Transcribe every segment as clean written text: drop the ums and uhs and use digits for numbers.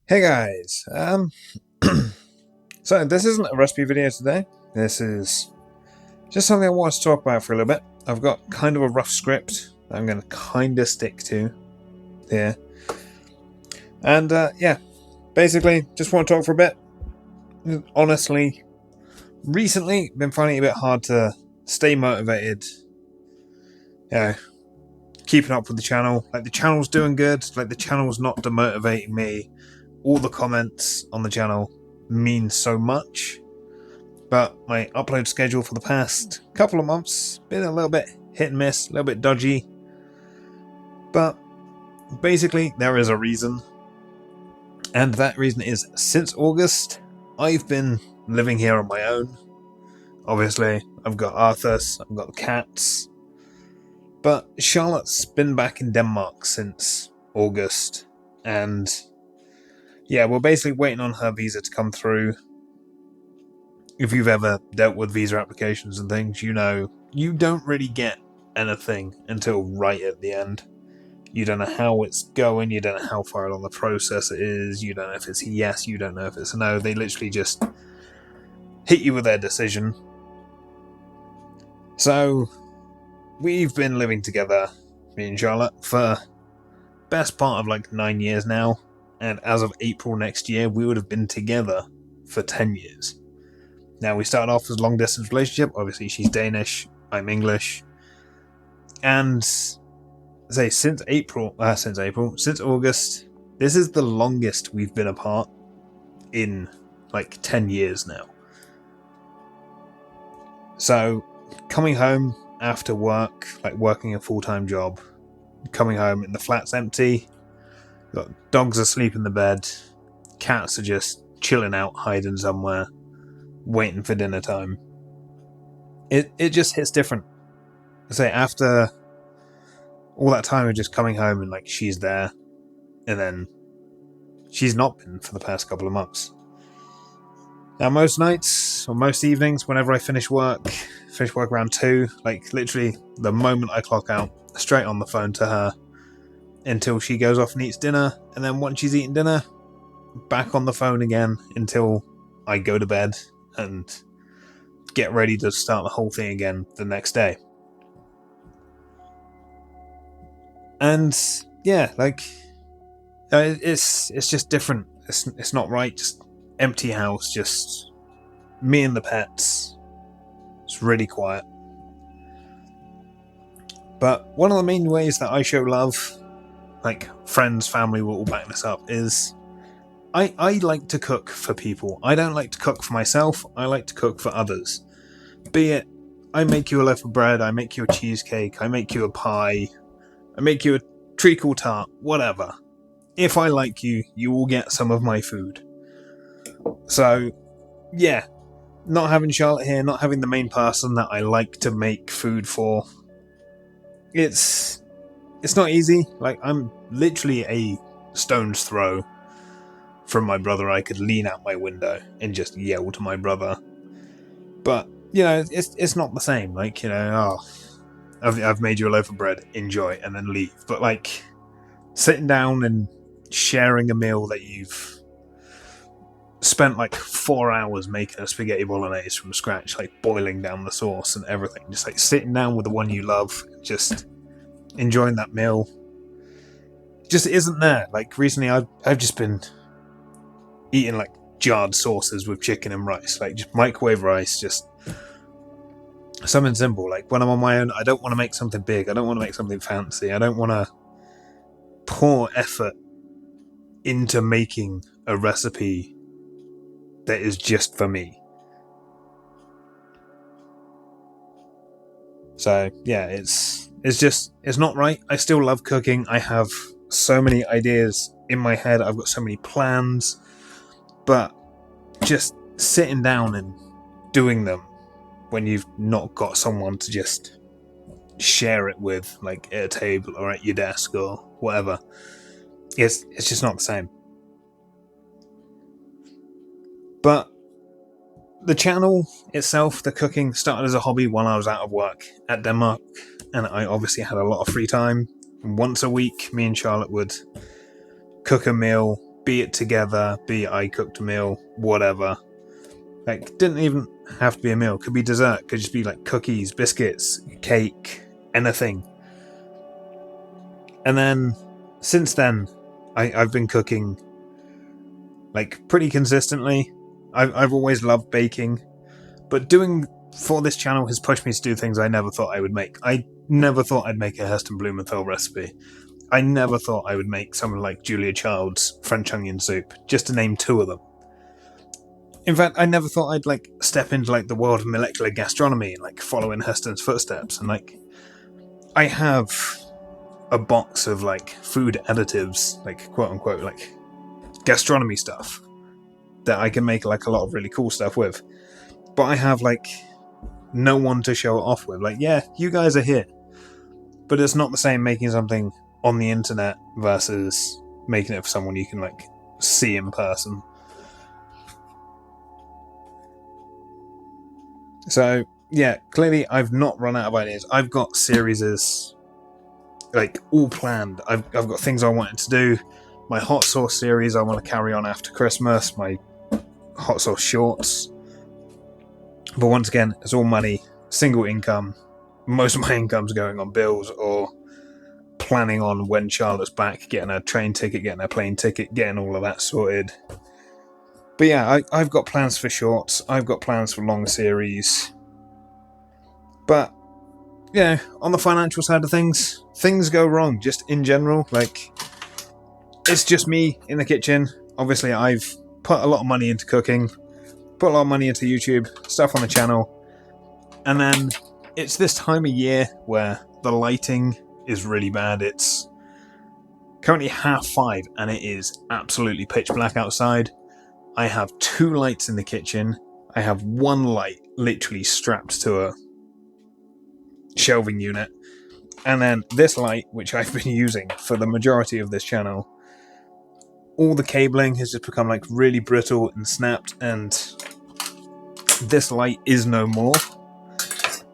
Hey guys, so this isn't a recipe video today. This is just something I want to talk about for a little bit. I've got kind of a rough script that I'm going to kind of stick to here. And yeah, basically just want to talk for a bit. Honestly, recently been finding it a bit hard to stay motivated. Keeping up with the channel. Like the channel's doing good, like the channel's not demotivating me. All the comments on the channel mean so much. But my upload schedule for the past couple of months been a little bit hit and miss, a little bit dodgy. But basically, there is a reason. And that reason is since August, I've been living here on my own. Obviously, I've got Arthur's, I've got the cats. But Charlotte's been back in Denmark since August. And yeah, we're basically waiting on her visa to come through. If you've ever dealt with visa applications and things, you know you don't really get anything until right at the end. You don't know how it's going, you don't know how far along the process it is, you don't know if it's a yes, you don't know if it's a no. They literally just hit you with their decision. So, we've been living together, me and Charlotte, for best part of like 9 years now. And as of April next year, we would have been together for 10 years. Now, we started off as a long-distance relationship. Obviously, she's Danish, I'm English. And, say, since August, this is the longest we've been apart in, like, 10 years now. So, coming home after work, like working a full-time job, coming home and the flat's empty, got dogs asleep in the bed, cats are just chilling out, hiding somewhere, waiting for dinner time. It just hits different. Say after all that time of just coming home and like she's there, and then she's not been for the past couple of months. Now most nights or most evenings, whenever I finish work around 2, like literally the moment I clock out, straight on the phone to her until she goes off and eats dinner, and then once she's eaten dinner, back on the phone again until I go to bed and get ready to start the whole thing again the next day. And yeah, like it's just different. It's not right. Just empty house, just me and the pets. It's really quiet. But one of the main ways that I show love, like friends, family will all back this up, is I like to cook for people. I don't like to cook for myself. I like to cook for others. Be it I make you a loaf of bread, I make you a cheesecake, I make you a pie, I make you a treacle tart, whatever. If I like you, you will get some of my food. So, yeah, not having Charlotte here, not having the main person that I like to make food for, it's not easy. Like, I'm literally a stone's throw from my brother. I could lean out my window and just yell to my brother. But, you know, it's not the same. Like, you know, I've made you a loaf of bread, enjoy, and then leave. But, like, sitting down and sharing a meal that you've spent, like, 4 hours making a spaghetti bolognese from scratch, like, boiling down the sauce and everything. Just, like, sitting down with the one you love, just enjoying that meal, just isn't there. Like, recently I've just been eating, like, jarred sauces with chicken and rice. Like, just microwave rice, just something simple. Like, when I'm on my own, I don't want to make something big. I don't want to make something fancy. I don't want to pour effort into making a recipe that is just for me. So, yeah, it's not right. I still love cooking. I have so many ideas in my head. I've got so many plans. But just sitting down and doing them when you've not got someone to just share it with, like at a table or at your desk or whatever, it's just not the same. But the channel itself, the cooking, started as a hobby while I was out of work at Denmark, and I obviously had a lot of free time. Once a week, me and Charlotte would cook a meal, be it together, be it I cooked a meal, whatever. Like, didn't even have to be a meal. Could be dessert. Could just be like cookies, biscuits, cake, anything. And then, since then, I've been cooking like pretty consistently. I've always loved baking, but doing for this channel has pushed me to do things I never thought I would make. I never thought I'd make a Heston Blumenthal recipe. I never thought I would make something like Julia Child's French onion soup, just to name two of them. In fact, I never thought I'd like step into like the world of molecular gastronomy and like follow in Heston's footsteps. And like, I have a box of like food additives, like quote unquote, like gastronomy stuff that I can make like a lot of really cool stuff with. But I have like no one to show it off with. Like, yeah, you guys are here, but it's not the same making something on the internet versus making it for someone you can like see in person. So yeah, clearly I've not run out of ideas. I've got series like all planned. I've got things I wanted to do. My hot sauce series I want to carry on after Christmas. My hot sauce shorts. But once again, it's all money, single income. Most of my income's going on bills or planning on when Charlotte's back, getting a train ticket, getting a plane ticket, getting all of that sorted. But yeah, I've got plans for shorts. I've got plans for long series. But, you know, on the financial side of things go wrong, just in general. Like, it's just me in the kitchen. Obviously, I've put a lot of money into cooking, put a lot of money into YouTube, stuff on the channel. And then it's this time of year where the lighting is really bad. It's currently 5:30 and it is absolutely pitch black outside. I have 2 lights in the kitchen. I have 1 light literally strapped to a shelving unit. And then this light, which I've been using for the majority of this channel, all the cabling has just become like really brittle and snapped, and this light is no more.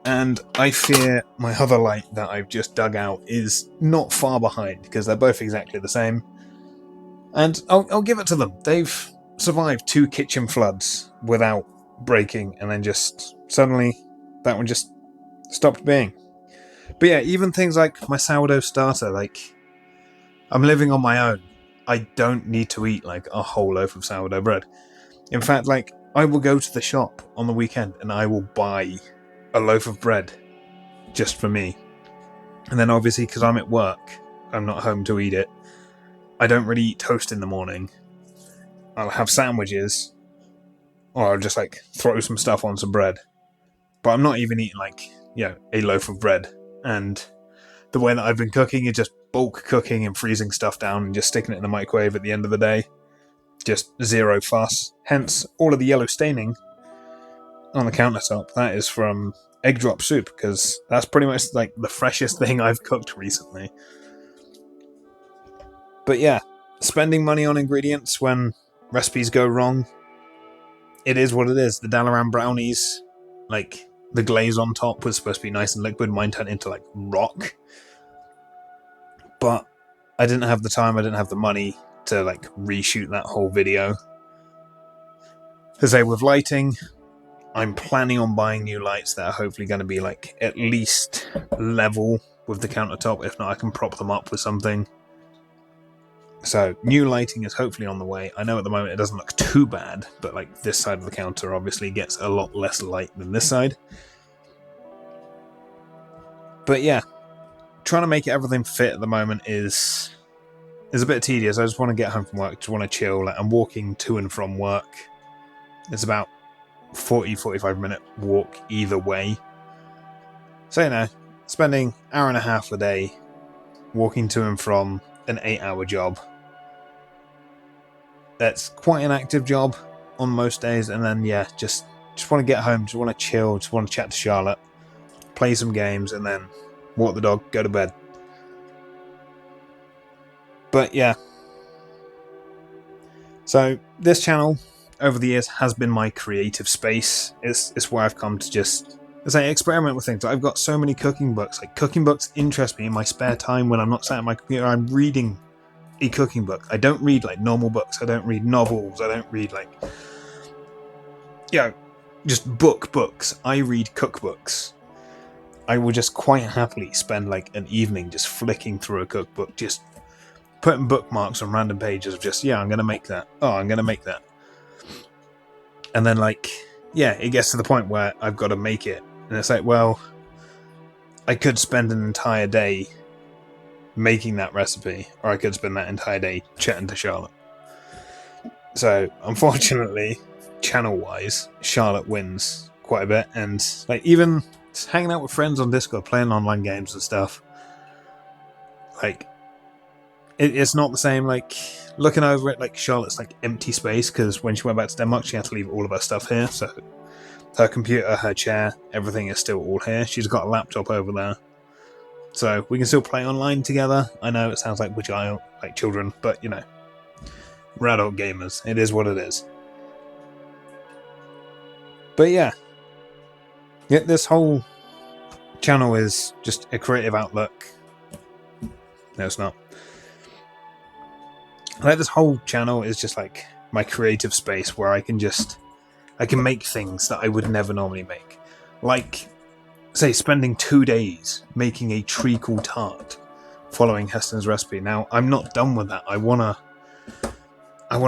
And I fear my other light that I've just dug out is not far behind, because they're both exactly the same. And I'll give it to them. They've survived 2 kitchen floods without breaking, and then just suddenly that one just stopped being. But yeah, even things like my sourdough starter, like, I'm living on my own. I don't need to eat like a whole loaf of sourdough bread. In fact, like, I will go to the shop on the weekend and I will buy a loaf of bread just for me. And then obviously, because I'm at work, I'm not home to eat it. I don't really eat toast in the morning. I'll have sandwiches, or I'll just like throw some stuff on some bread. But I'm not even eating like, you know, a loaf of bread. And the way that I've been cooking is just bulk cooking and freezing stuff down and just sticking it in the microwave at the end of the day. Just zero fuss. Hence all of the yellow staining on the countertop. That is from egg drop soup, because that's pretty much like the freshest thing I've cooked recently. But yeah, spending money on ingredients when recipes go wrong, it is what it is. The Dalaran brownies, like, the glaze on top was supposed to be nice and liquid. Mine turned into like rock. But I didn't have the time, I didn't have the money to like reshoot that whole video. To say, with lighting, I'm planning on buying new lights that are hopefully going to be like at least level with the countertop. If not, I can prop them up with something. So new lighting is hopefully on the way. I know at the moment it doesn't look too bad, but like this side of the counter obviously gets a lot less light than this side. But yeah, trying to make everything fit at the moment is a bit tedious. I just want to get home from work, just want to chill. Like, I'm walking to and from work. It's about 40-45 minute walk either way. So, you know, spending an hour and a half a day walking to and from an 8-hour job. That's quite an active job on most days. And then, yeah, just want to get home, just want to chill, just want to chat to Charlotte, play some games, and then walk the dog, go to bed. But yeah. So this channel over the years has been my creative space. It's where I've come to just, as I experiment with things. I've got so many cooking books. Like, cooking books interest me in my spare time when I'm not sat at my computer. I'm reading a cooking book. I don't read like normal books. I don't read novels. I don't read like, just books. I read cookbooks. I will just quite happily spend like an evening just flicking through a cookbook, just putting bookmarks on random pages of just, I'm going to make that. Oh, I'm going to make that. And then like, it gets to the point where I've got to make it. And it's like, well, I could spend an entire day making that recipe, or I could spend that entire day chatting to Charlotte. So, unfortunately, channel-wise, Charlotte wins quite a bit. And like, even just hanging out with friends on Discord, playing online games and stuff, like, it's not the same. Like, looking over it, like, Charlotte's like empty space, because when she went back to Denmark, she had to leave all of her stuff here. So her computer, her chair, everything is still all here. She's got a laptop over there, so we can still play online together. I know it sounds like we're child, like children, but we're adult gamers. It is what it is. But this whole channel is just a creative outlook. No, it's not. Like, this whole channel is just like my creative space where I can make things that I would never normally make. Like, say, spending 2 days making a treacle tart, following Heston's recipe. Now, I'm not done with that. I wanna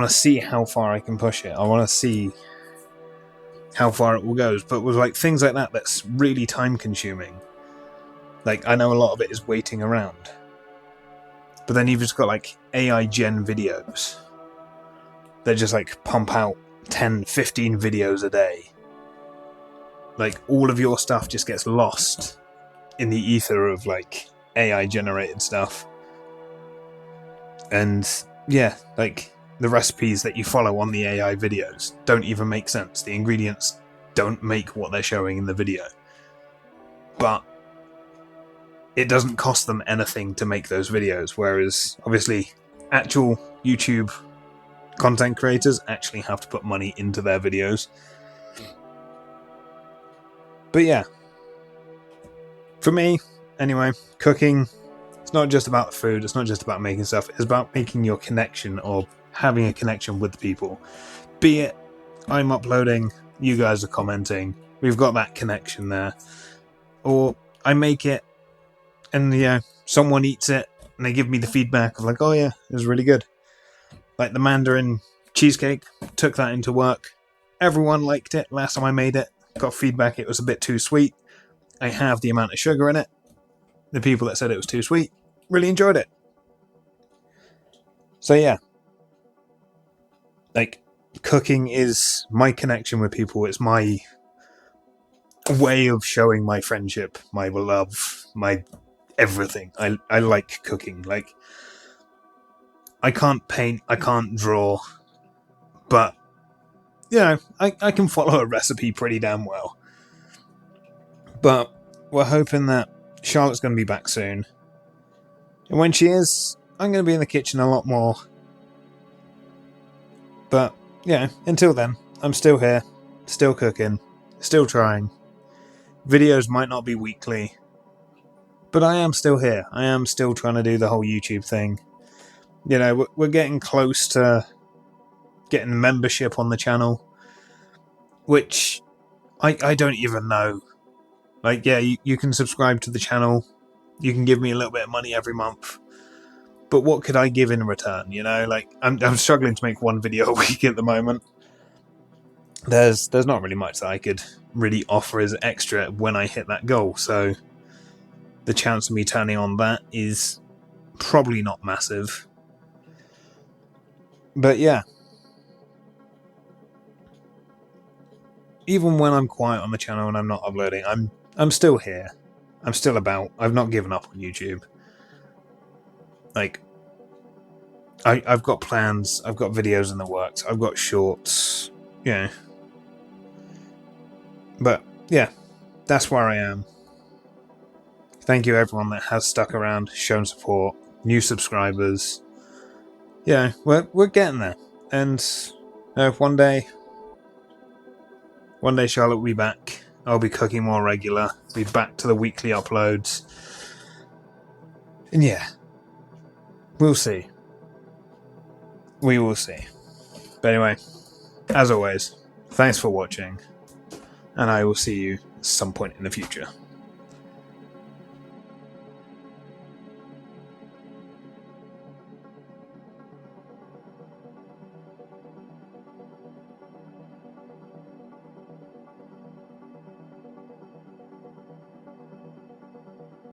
see how far I can push it. I wanna see how far it will go. But with like things like that, that's really time consuming. Like, I know a lot of it is waiting around. But then you've just got like AI gen videos that just like pump out 10, 15 videos a day. Like, all of your stuff just gets lost in the ether of like AI generated stuff. And like, the recipes that you follow on the AI videos don't even make sense. The ingredients don't make what they're showing in the video. But it doesn't cost them anything to make those videos, whereas obviously actual YouTube content creators actually have to put money into their videos. But for me, anyway, cooking, it's not just about the food, it's not just about making stuff, it's about making your connection, or having a connection with the people. Be it I'm uploading, you guys are commenting, we've got that connection there. Or I make it, and someone eats it, and they give me the feedback of like, oh yeah, it was really good. Like the Mandarin cheesecake, took that into work. Everyone liked it last time I made it. Got feedback it was a bit too sweet. I have the amount of sugar in it. The people that said it was too sweet really enjoyed it. So like, cooking is my connection with people. It's my way of showing my friendship, my love, my everything. I like cooking. Like, I can't paint, I can't draw, but I can follow a recipe pretty damn well. But we're hoping that Charlotte's going to be back soon. And when she is, I'm going to be in the kitchen a lot more. But until then, I'm still here, still cooking, still trying. Videos might not be weekly, but I am still here. I am still trying to do the whole YouTube thing. We're getting close to getting membership on the channel, which I don't even know. Like, you can subscribe to the channel, you can give me a little bit of money every month, but what could I give in return? Like, I'm struggling to make one video a week at the moment. There's not really much that I could really offer as extra when I hit that goal, so the chance of me turning on that is probably not massive. But even when I'm quiet on the channel and I'm not uploading, I'm still here. I'm still about. I've not given up on YouTube. Like, I've got plans, I've got videos in the works, I've got shorts, But that's where I am. Thank you everyone that has stuck around, shown support, new subscribers. We're getting there. And one day Charlotte will be back. I'll be cooking more regular, be back to the weekly uploads. And we'll see. We will see. But anyway, as always, thanks for watching, and I will see you some point in the future.